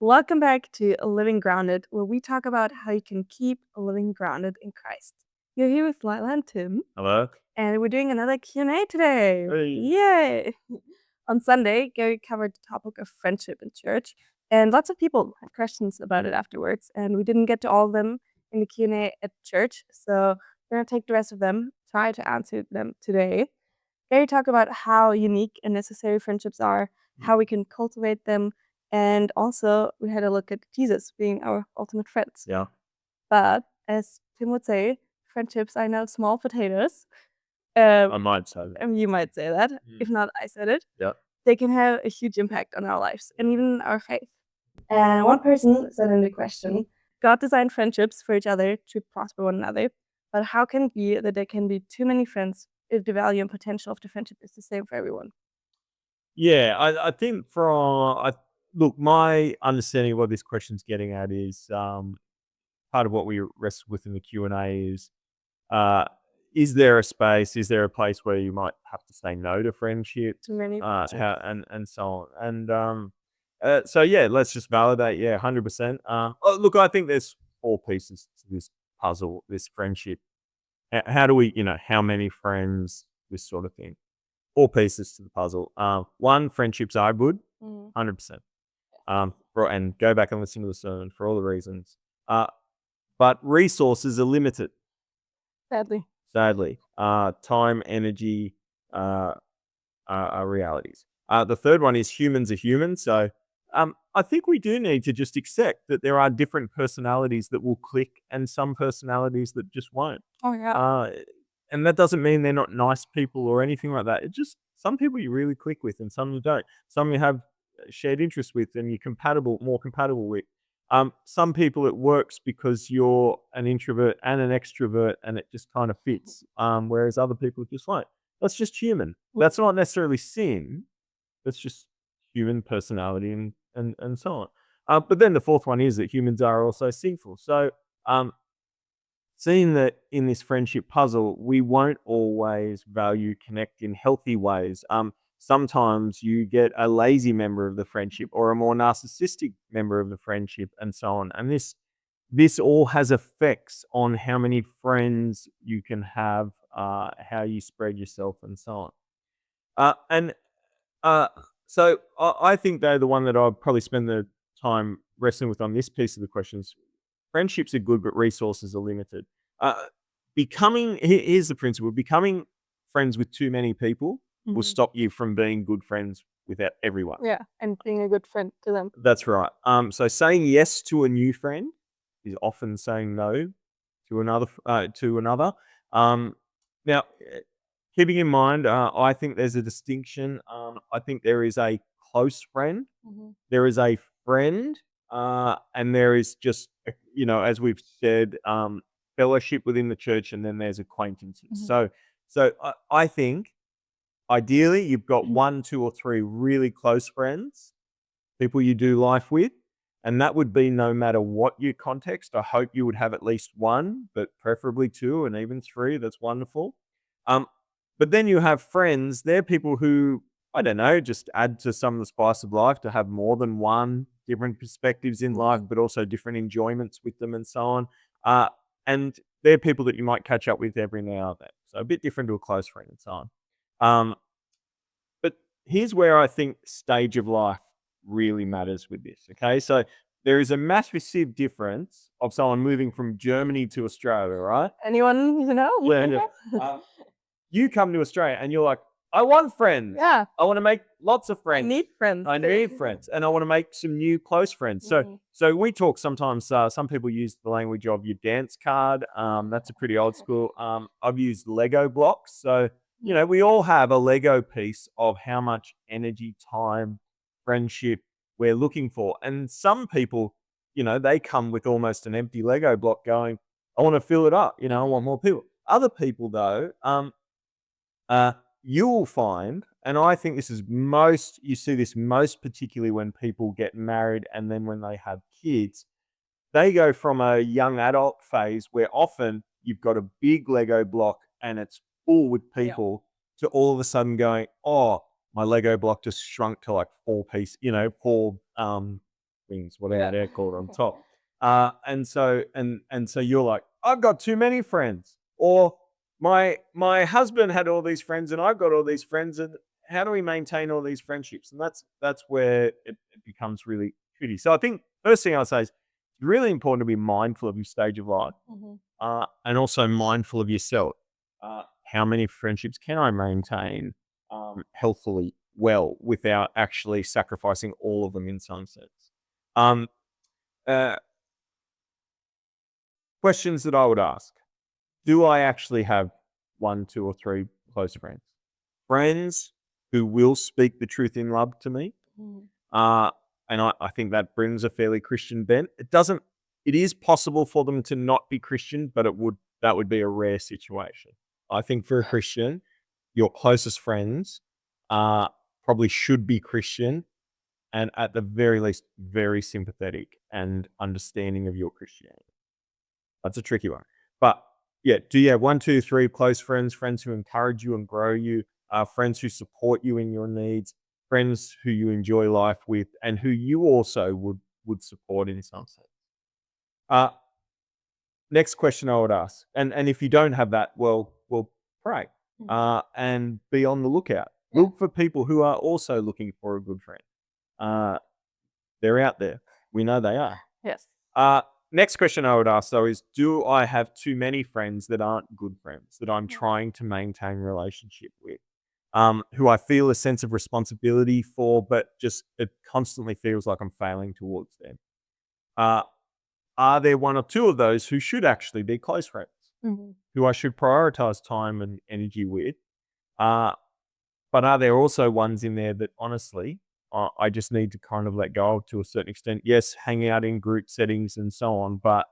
Welcome back to Living Grounded, where we talk about how you can keep living grounded in Christ. You're here with Lila and Tim, Hello. and we're doing another Q&A today. Hey. Yay! On Sunday, Gary covered the topic of friendship in church, and lots of people had questions about it afterwards, and we didn't get to all of them in the Q&A at church, so we're going to take the rest of them, try to answer them today. Gary talked about how unique and necessary friendships are, how we can cultivate them, and also we had a look at Jesus being our ultimate friends. Yeah. But as Tim would say, friendships are now small potatoes. I might say that. You might say that. If not, I said it. Yeah. They can have a huge impact on our lives and even our faith. And one person said in the question, God designed friendships for each other to prosper one another, but how can it be that there can be too many friends if the value and potential of the friendship is the same for everyone? Yeah. I think look, my understanding of what this question's getting at is part of what we wrestle with in the Q&A uh is there a space, is there a place where you might have to say no to friendship? Too many friendships. How and so on. So yeah, let's just validate, 100%. Look, I think there's four pieces to this puzzle, this friendship. How do we, how many friends, this sort of thing. Four pieces to the puzzle. One, friendships are good, 100%. And go back and listen to the sermon for all the reasons. But resources are limited, Sadly. sadly. Time, energy, uh, are realities. The third one is humans are human. So I think we do need to just accept that there are different personalities that will click and some personalities that just won't. Oh, yeah. And that doesn't mean they're not nice people or anything like that. It just some people you really click with and some you don't. Some you have shared interests with and you're more compatible with. Some people it works because you're an introvert and an extrovert and it just kind of fits. Whereas other people just won't. That's just human. That's not necessarily sin. That's just human personality and so on. But then the fourth one is that humans are also sinful. So seeing that in this friendship puzzle, we won't always value connect in healthy ways. Sometimes you get a lazy member of the friendship or a more narcissistic member of the friendship and so on. And this all has effects on how many friends you can have, how you spread yourself and so on. And uh, so I think though the one that I'll probably spend the time wrestling with on this piece of the questions, friendships are good, but resources are limited. Here's the principle: becoming friends with too many people will stop you from being good friends with everyone. Yeah, and being a good friend to them. That's right. So saying yes to a new friend is often saying no to another. Now, keeping in mind, I think there's a distinction. I think there is a close friend, there is a friend, and there is just as we've said, fellowship within the church, and then there's acquaintances. So I think ideally you've got one, two, or three really close friends, people you do life with. And that would be no matter what your context. I hope you would have at least one, but preferably two and even three. That's wonderful. But then you have friends. They're people who, I don't know, just add to some of the spice of life to have more than one, different perspectives in life, but also different enjoyments with them and so on. And they're people that you might catch up with every now and then. So a bit different to a close friend and so on. But here's where I think stage of life really matters with this. Okay. So there is a massive difference of someone moving from Germany to Australia, right? Anyone you know? You come to Australia and you're like, I want friends. Yeah. I want to make lots of friends. I need friends. I need friends, and I want to make some new close friends. So we talk sometimes. Some people use the language of your dance card. That's a pretty old school. I've used Lego blocks. So we all have a Lego piece of how much energy, time, friendship we're looking for, and some people, they come with almost an empty Lego block, going, I want to fill it up. I want more people. Other people, though, you'll find, and I think you see this most particularly when people get married and then when they have kids, they go from a young adult phase where often you've got a big Lego block and it's full with people to all of a sudden going, oh, my Lego block just shrunk to like four wings, whatever Yeah. they're called on top. And so you're like, I've got too many friends, or my husband had all these friends, and I've got all these friends, and how do we maintain all these friendships? And that's where it becomes really tricky. So I think first thing I'll say is it's really important to be mindful of your stage of life, Mhm. and also mindful of yourself. How many friendships can I maintain healthfully well without actually sacrificing all of them in some sense? Um, uh, Questions that I would ask: do I actually have one, two, or three close friends? Friends who will speak the truth in love to me. Mhm. Uh, and I think that brings a fairly Christian bent. It is possible for them to not be Christian, but that would be a rare situation. I think for a Christian, your closest friends probably should be Christian, and at the very least, very sympathetic and understanding of your Christianity. That's a tricky one. But yeah, do you have one, two, three close friends, friends who encourage you and grow you, friends who support you in your needs, friends who you enjoy life with, and who you also would support in some sense. Uh, Next question I would ask, and if you don't have that, well, pray Mhm. and be on the lookout. Yeah. Look for people who are also looking for a good friend. Uh, they're out there. We know they are. Yes. Uh, Next question I would ask though is, do I have too many friends that aren't good friends that I'm Yeah. trying to maintain relationship with? Who I feel a sense of responsibility for, but just it constantly feels like I'm failing towards them. Uh, are there one or two of those who should actually be close friends, Mhm. who I should prioritize time and energy with? Uh, but are there also ones in there that honestly, I just need to kind of let go of to a certain extent? Yes, hang out in group settings and so on, but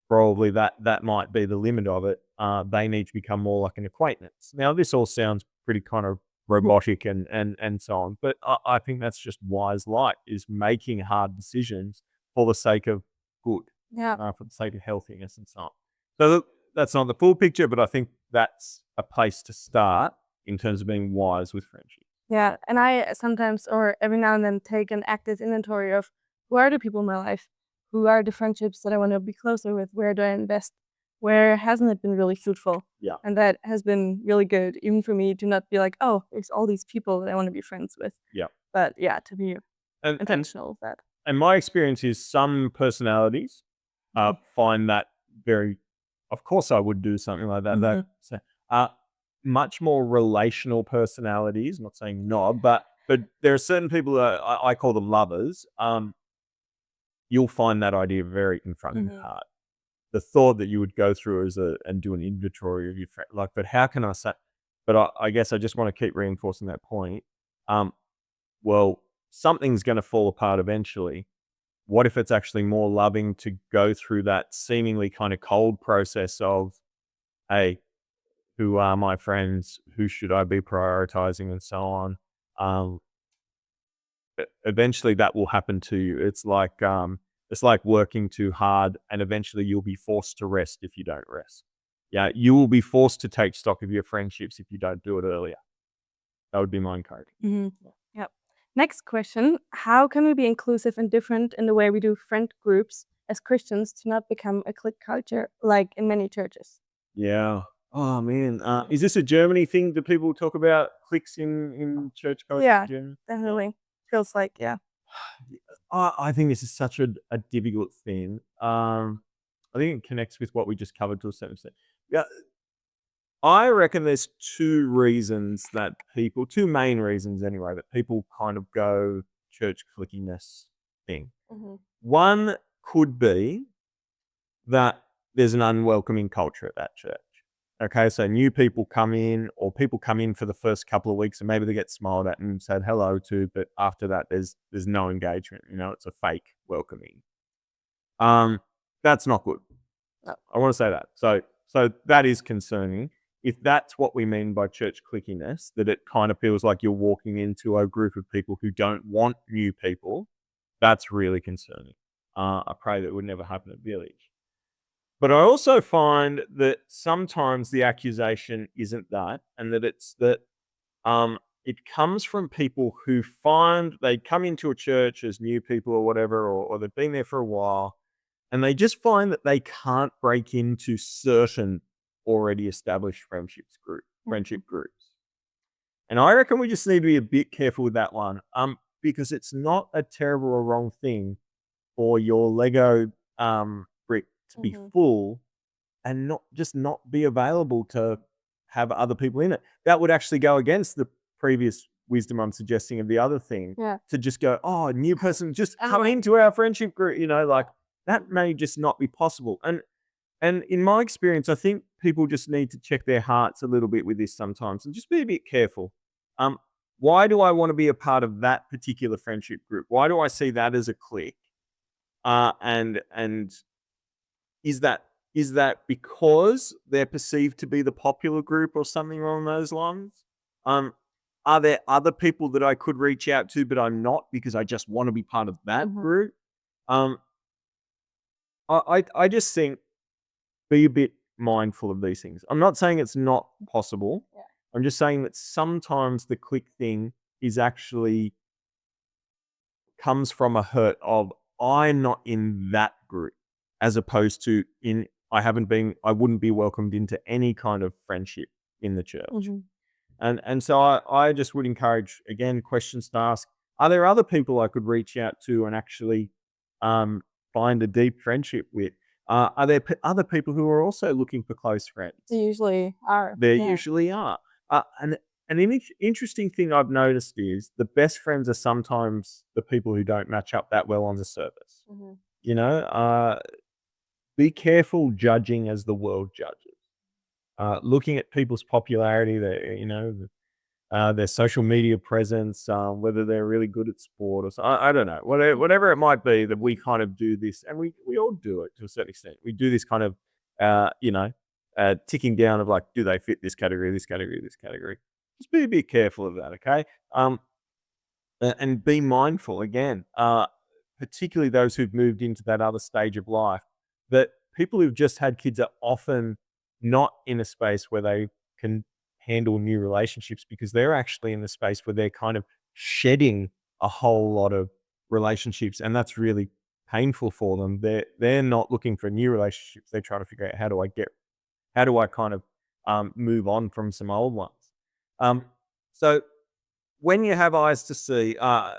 probably that might be the limit of it. They need to become more like an acquaintance. Now, this all sounds pretty kind of robotic and so on, but I think that's just wise light is making hard decisions for the sake of good, Yeah. for the sake of healthiness and so on. So look, that's not the full picture, but I think that's a place to start in terms of being wise with friendship. Yeah, and I sometimes or every now and then take an active inventory of who are the people in my life? Who are the friendships that I want to be closer with? Where do I invest? Where hasn't it been really fruitful? Yeah, And that has been really good, even for me to not be like, oh, there's all these people that I want to be friends with. yeah, But yeah, to be and and intentional with that. and my experience is some personalities find that very. Of course, I would do something like that. Mhm. Uh, Much more relational personalities. Not saying not, but there are certain people that I call them lovers. You'll find that idea very confronting and Mhm. hard. The thought that you would go through and do an inventory of your friend, like, but how can I say? But I guess I just want to keep reinforcing that point. Um, well, something's going to fall apart eventually. What if it's actually more loving to go through that seemingly kind of cold process of, hey, who are my friends? Who should I be prioritizing, and so on? Um, Eventually, that will happen to you. It's like working too hard, and eventually, you'll be forced to rest if you don't rest. Yeah, you will be forced to take stock of your friendships if you don't do it earlier. That would be my encouragement. Mhm. Yep. Next question: how can we be inclusive and different in the way we do friend groups as Christians to not become a clique culture like in many churches? Yeah. Oh man, is this a Germany thing? Do people talk about cliques in church culture Yeah, in Germany? Yeah. definitely. Feels like, yeah. I think this is such a difficult thing. I think it connects with what we just covered to a certain extent. Yeah, I reckon there's two main reasons anyway, that people kind of go church clickiness thing. Mhm. One could be that there's an unwelcoming culture at that church. Okay, so new people come in, or people come in for the first couple of weeks, and maybe they get smiled at and said hello to, but after that, there's no engagement. It's a fake welcoming. Um, that's not good. No. I want to say that. So that is concerning. If that's what we mean by church clickiness, that it kind of feels like you're walking into a group of people who don't want new people, that's really concerning. I pray that it would never happen at Village. But I also find that sometimes the accusation isn't that, and that it's that it comes from people who find they come into a church as new people or whatever, or they've been there for a while, and they just find that they can't break into certain already established Mhm. friendship groups. And I reckon we just need to be a bit careful with that one, because it's not a terrible or wrong thing for your Lego brick to be Mhm. full and not be available to have other people in it. That would actually go against the previous wisdom I'm suggesting of the other thing, Yeah. to just go, "Oh, a new person, just come Yeah. into our friendship group," like, that may just not be possible. And in my experience, I think people just need to check their hearts a little bit with this sometimes and just be a bit careful. Um, why do I wanna be a part of that particular friendship group? Why do I see that as a clique? And is that because they're perceived to be the popular group or something along those lines? Um, are there other people that I could reach out to, but I'm not because I just want to be part of that Mhm. group? Um, I just think be a bit mindful of these things. I'm not saying it's not possible. Yeah. I'm just saying that sometimes the click thing is actually comes from a hurt of I'm not in that group, as opposed to I wouldn't be welcomed into any kind of friendship in the church. Mhm. And so I just would encourage, again, questions to ask. Are there other people I could reach out to and actually um, find a deep friendship with? Are there other people who are also looking for close They friends? usually are. There Yeah. usually are. And an interesting thing I've noticed is the best friends are sometimes the people who don't match up that well on the surface. Mhm. You know, be careful judging as the world judges. Looking at people's popularity, their social media presence, whether they're really good at sport or so. I don't know, whatever it might be that we kind of do this, and we all do it to a certain extent. We do this kind of, ticking down of like, do they fit this category, this category, this category? Just be a bit careful of that, okay? Um, and be mindful again, particularly those who've moved into that other stage of life, that people who've just had kids are often not in a space where they can handle new relationships because they're actually in the space where they're kind of shedding a whole lot of relationships, and that's really painful for them. They're not looking for new relationships. They're trying to figure out how do I kind of move on from some old ones. Um, so when you have eyes to see, I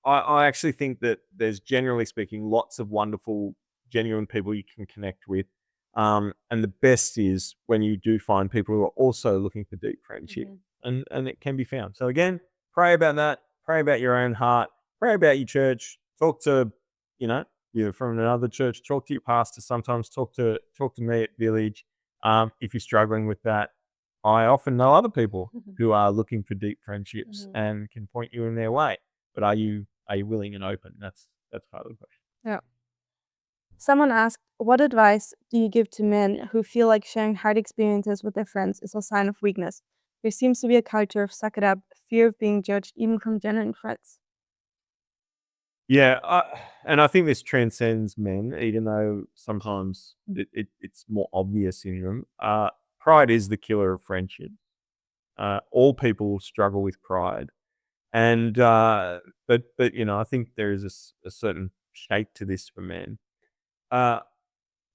actually think that there's, generally speaking, lots of wonderful, genuine people you can connect with. And the best is when you do find people who are also looking for deep friendship, Mhm. and it can be found. So again, pray about that. Pray about your own heart. Pray about your church. Talk to, you know, you're from another church. Talk to your pastor. Sometimes talk to me at Village. If you're struggling with that, I often know other people Mhm. who are looking for deep friendships Mhm. and can point you in their way. But are you willing and open? That's part of the question. Yeah. Someone asked, what advice do you give to men who feel like sharing hard experiences with their friends is a sign of weakness? There seems to be a culture of suck it up, fear of being judged, even from genuine friends. Yeah, and I think this transcends men, even though sometimes it's more obvious in them. Pride is the killer of friendship. All people struggle with pride, and but I think there is a certain shape to this for men. Uh,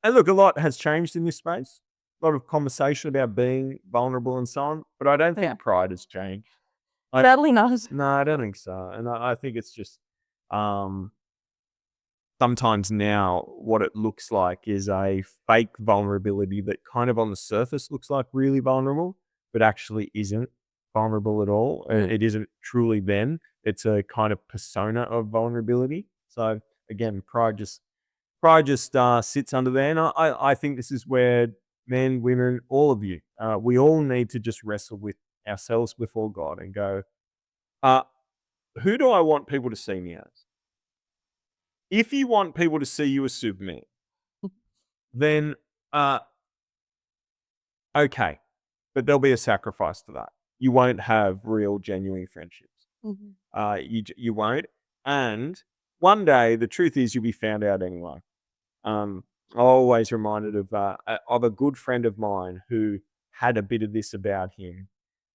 And look, a lot has changed in this space. A lot of conversation about being vulnerable and so on, but I don't Yeah. think pride has changed. I Sadly not. No, I don't think so, and I think it's just um, sometimes now what it looks like is a fake vulnerability that kind of on the surface looks like really vulnerable, but actually isn't vulnerable at all. Mm. It isn't truly them. It's a kind of persona of vulnerability. So again, pride just sits under there, and I think this is where men, women, all of you, we all need to just wrestle with ourselves before God and go, uh, who do I want people to see me as? If you want people to see you as Superman, then uh, okay, but there'll be a sacrifice to that. You won't have real, genuine friendships. Mhm. You won't, and one day the truth is you'll be found out anyway. Always reminded of a good friend of mine who had a bit of this about him.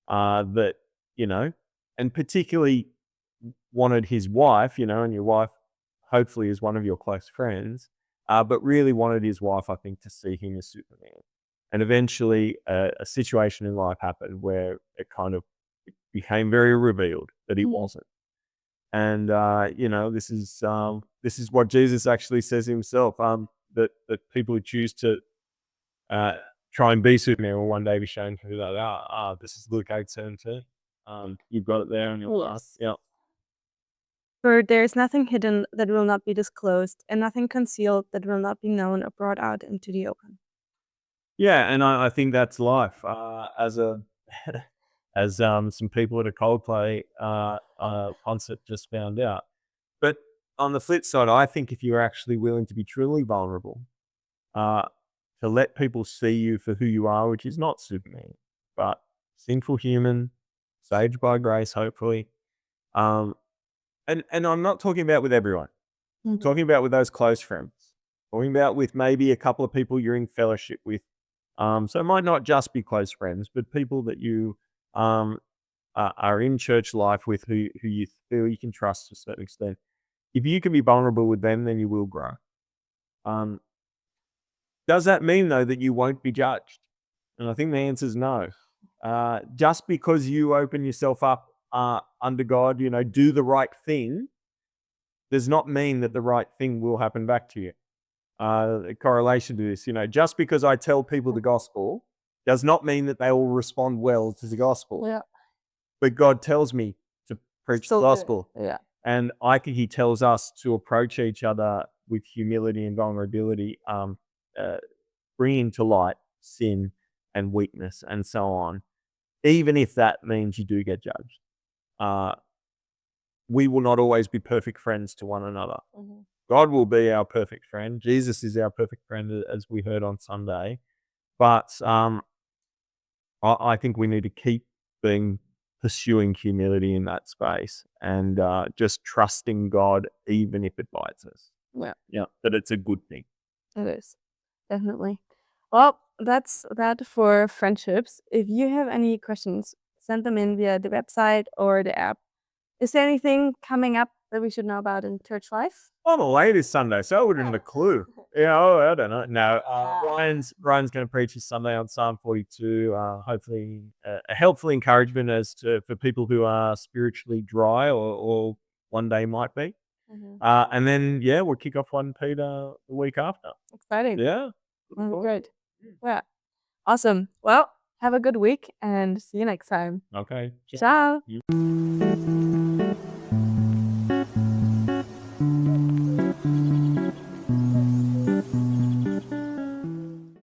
That you know, and particularly wanted his wife, and your wife hopefully is one of your close friends, but really wanted his wife, I think, to see him as Superman. And eventually, a situation in life happened where it kind of became very revealed that he wasn't. And this is what Jesus actually says himself. That people who choose to uh, try and be Superman will one day be shown who they are. This is Luke 8:17. You've got it there on your part. Yes. Yeah. For there is nothing hidden that will not be disclosed, and nothing concealed that will not be known or brought out into the open. Yeah, and I think that's life. As a as some people at a Coldplay concert just found out. But on the flip side, I think if you're actually willing to be truly vulnerable, uh, to let people see you for who you are, which is not Superman, but sinful human, saved by grace, hopefully. Um, and I'm not talking about with everyone. Talking about with those close friends. Talking about with maybe a couple of people you're in fellowship with. So it might not just be close friends, but people that you um, are in church life with who you feel you can trust to a certain extent. If you can be vulnerable with them, then you will grow. Um, does that mean though that you won't be judged? And I think the answer is no. Just because you open yourself up under God, do the right thing, does not mean that the right thing will happen back to you. A correlation to this, just because I tell people the gospel does not mean that they will respond well to the gospel. Yeah. But God tells me to preach the Still do it. gospel. Yeah. And I think he tells us to approach each other with humility and vulnerability, uh, bringing to light sin and weakness and so on, even if that means you do get judged. Uh, we will not always be perfect friends to one another. God will be our perfect friend. Jesus is our perfect friend, as we heard on Sunday. But I think we need to keep pursuing humility in that space and just trusting God, even if it bites us. Yeah, Yeah, that it's a good thing. it is. Definitely. Well, that's that for friendships. If you have any questions, send them in via the website or the app. Is there anything coming up that we should know about in church life? I'm late this Sunday, so I wouldn't have a clue. Yeah, I don't know. No, Ryan's going to preach this Sunday on Psalm 42. Hopefully, a helpful encouragement for people who are spiritually dry or one day might be. And then we'll kick off 1 Peter the week after. Exciting. Yeah, Great. Yeah. Awesome. Well, have a good week and see you next time. Okay. Ciao. You-